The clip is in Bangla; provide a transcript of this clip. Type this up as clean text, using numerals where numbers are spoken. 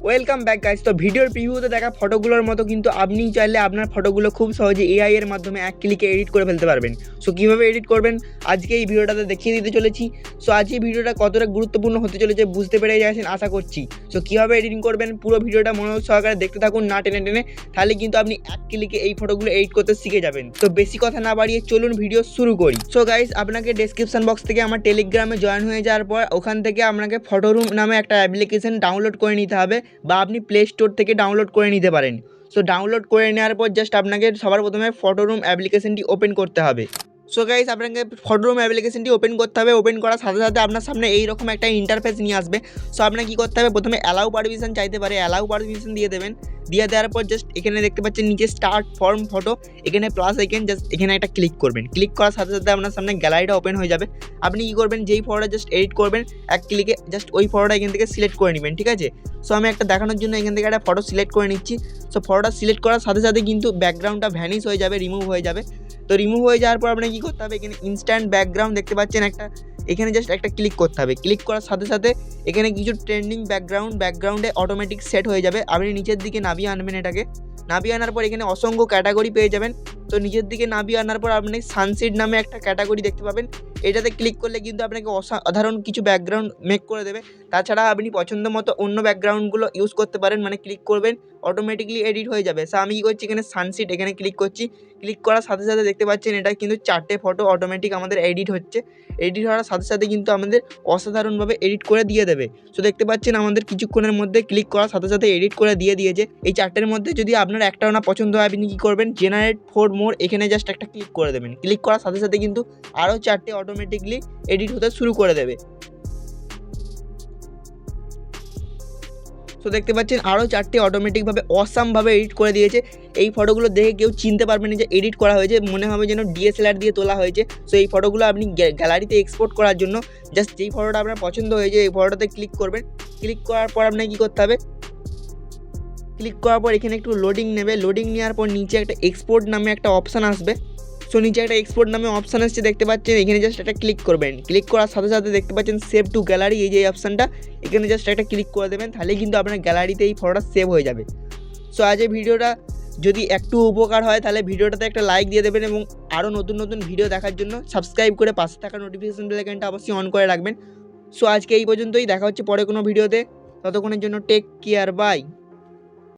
Welcome back guys. তো ভিডিওর প্রিভিউতে দেখা ফটোগুলোর মতো কিন্তু আপনি চাইলে আপনার ফটোগুলো খুব সহজে এআই এর মাধ্যমে এক ক্লিকে এডিট করে ফেলতে পারবেন। সো কীভাবে এডিট করবেন আজকে এই ভিডিওটাতে দেখিয়ে দিতে চলেছি। সো আজ এই ভিডিওটা কতটা গুরুত্বপূর্ণ হতে চলেছে বুঝতে পেরে গেছেন আশা করছি। সো কীভাবে এডিটিং করবেন পুরো ভিডিওটা মনোযোগ সহকারে দেখতে থাকুন, না টেনে টেনে, তাহলে কিন্তু আপনি এক ক্লিকে এই ফটোগুলো এডিট করতে শিখে যাবেন। তো বেশি কথা না বাড়িয়ে চলুন ভিডিও শুরু করি। সো গাইস, আপনাকে ডেসক্রিপশন বক্স থেকে আমার টেলিগ্রামে জয়েন হয়ে যাওয়ার পর ওখান থেকে আপনাকে ফটোরুম নামে একটা অ্যাপ্লিকেশন ডাউনলোড করে নিতে হবে, বা আপনি প্লে স্টোর থেকে ডাউনলোড করে নিতে পারেন। সো ডাউনলোড করে নেওয়ার পর জাস্ট আপনাকে সবার প্রথমে ফটোরুম অ্যাপ্লিকেশনটি ওপেন করতে হবে। সো গাইস, আপনাকে ফটোরুম অ্যাপ্লিকেশনটি ওপেন করতে হবে। ওপেন করার সাথে সাথে আপনার সামনে এইরকম একটা ইন্টারফেস নিয়ে আসবে। সো আপনাকে কী করতে হবে, প্রথমে অ্যালাউ পারমিশন চাইতে পারে, অ্যালাউ পারমিশন দিয়ে দেবেন। দিয়ে দেওয়ার পর জাস্ট এখানে দেখতে পাচ্ছেন নিচে স্টার্ট ফর্ম ফটো, এখানে প্লাস আইকন, জাস্ট এখানে একটা ক্লিক করবেন। ক্লিক করার সাথে সাথে আপনার সামনে গ্যালারিটা ওপেন হয়ে যাবে। আপনি কী করবেন, যেই ফটোটা জাস্ট এডিট করবেন এক ক্লিকে জাস্ট ওই ফটোটা এখান থেকে সিলেক্ট করে নেবেন, ঠিক আছে। সো আমি একটা দেখানোর জন্য এখান থেকে একটা ফটো সিলেক্ট করে নিচ্ছি। সো ফটোটা সিলেক্ট করার সাথে সাথে কিন্তু ব্যাকগ্রাউন্ডটা ভ্যানিশ হয়ে যাবে, রিমুভ হয়ে যাবে। তো রিমুভ হয়ে যাওয়ার পর আপনাকে কী করতে হবে, এখানে ইনস্ট্যান্ট ব্যাকগ্রাউন্ড দেখতে পাচ্ছেন একটা, এখানে জাস্ট একটা ক্লিক করতে হবে। ক্লিক করার সাথে সাথে এখানে কিছু ট্রেন্ডিং ব্যাকগ্রাউন্ডে অটোমেটিক সেট হয়ে যাবে। আপনি নিচের দিকে নামিয়ে আনবেন এটাকে। নামিয়ে আনার পর এখানে অসংখ্য ক্যাটাগরি পেয়ে যাবেন। তো নিচের দিকে নামিয়ে আনার পর আপনি সানসেট নামে একটা ক্যাটাগরি দেখতে পাবেন। এটাতে ক্লিক করলে কিন্তু আপনাকে অসাধারণ কিছু ব্যাকগ্রাউন্ড মেক করে দেবে। তাছাড়া আপনি পছন্দ মতো অন্য ব্যাকগ্রাউন্ডগুলো ইউজ করতে পারেন, মানে ক্লিক করবেন অটোমেটিকলি এডিট হয়ে যাবে। সো আমি কী করছি, এখানে সানসেট এখানে ক্লিক করছি। ক্লিক করার সাথে সাথে দেখতে পাচ্ছেন এটা কিন্তু 4টে ফটো অটোমেটিক আমাদের এডিট হচ্ছে। এডিট হওয়ার সাথে সাথে কিন্তু আমাদের অসাধারণভাবে এডিট করে দিয়ে দেবে। সো দেখতে পাচ্ছেন আমাদের কিছুক্ষণের মধ্যে ক্লিক করার সাথে সাথে এডিট করে দিয়ে দিয়েছে। এই 4টের মধ্যে যদি আপনার একটাও না পছন্দ হয়, আপনি কী করবেন, জেনারেট ফর মোর এখানে জাস্ট একটা ক্লিক করে দেবেন। ক্লিক করার সাথে সাথে কিন্তু আরও 4টে অটোমেটিকলি এডিট হতে শুরু করে দেবে। তো দেখতে পাচ্ছেন আরও 4টে অটোমেটিকভাবে অসামভাবে এডিট করে দিয়েছে। এই ফটোগুলো দেখে কেউ চিনতে পারবে না যে এডিট করা হয়েছে, মনে হবে যেন ডিএসএলআর দিয়ে তোলা হয়েছে। সো এই ফটোগুলো আপনি গ্যালারিতে এক্সপোর্ট করার জন্য জাস্ট যেই ফটোটা আপনার পছন্দ হয়েছে এই ফটোটাতে ক্লিক করবেন। ক্লিক করার পর আপনাকে কী করতে হবে, ক্লিক করার পর এখানে একটু লোডিং নেবে। লোডিং নেওয়ার পর নিচে একটা এক্সপোর্ট নামে একটা অপশান আসবে। সো নিচে একটা এক্সপোর্ট নামে অপশান আসছে দেখতে পাচ্ছেন, এখানে জাস্ট একটা ক্লিক করবেন। ক্লিক করার সাথে সাথে দেখতে পাচ্ছেন সেভ টু গ্যালারি, এই যে অপশানটা, এখানে জাস্ট একটা ক্লিক করে দেবেন। তাহলে কিন্তু আপনার গ্যালারিতে এই ফটোটা সেভ হয়ে যাবে। সো আজ এই ভিডিওটা যদি একটু উপকার হয় তাহলে ভিডিওটাতে একটা লাইক দিয়ে দেবেন, এবং আরও নতুন নতুন ভিডিও দেখার জন্য সাবস্ক্রাইব করে পাশে থাকা নোটিফিকেশন বেল আইকনটা অবশ্যই অন করে রাখবেন। সো আজকে এই পর্যন্তই, দেখা হচ্ছে পরে কোনো ভিডিওতে। ততক্ষণের জন্য টেক কেয়ার, বাই।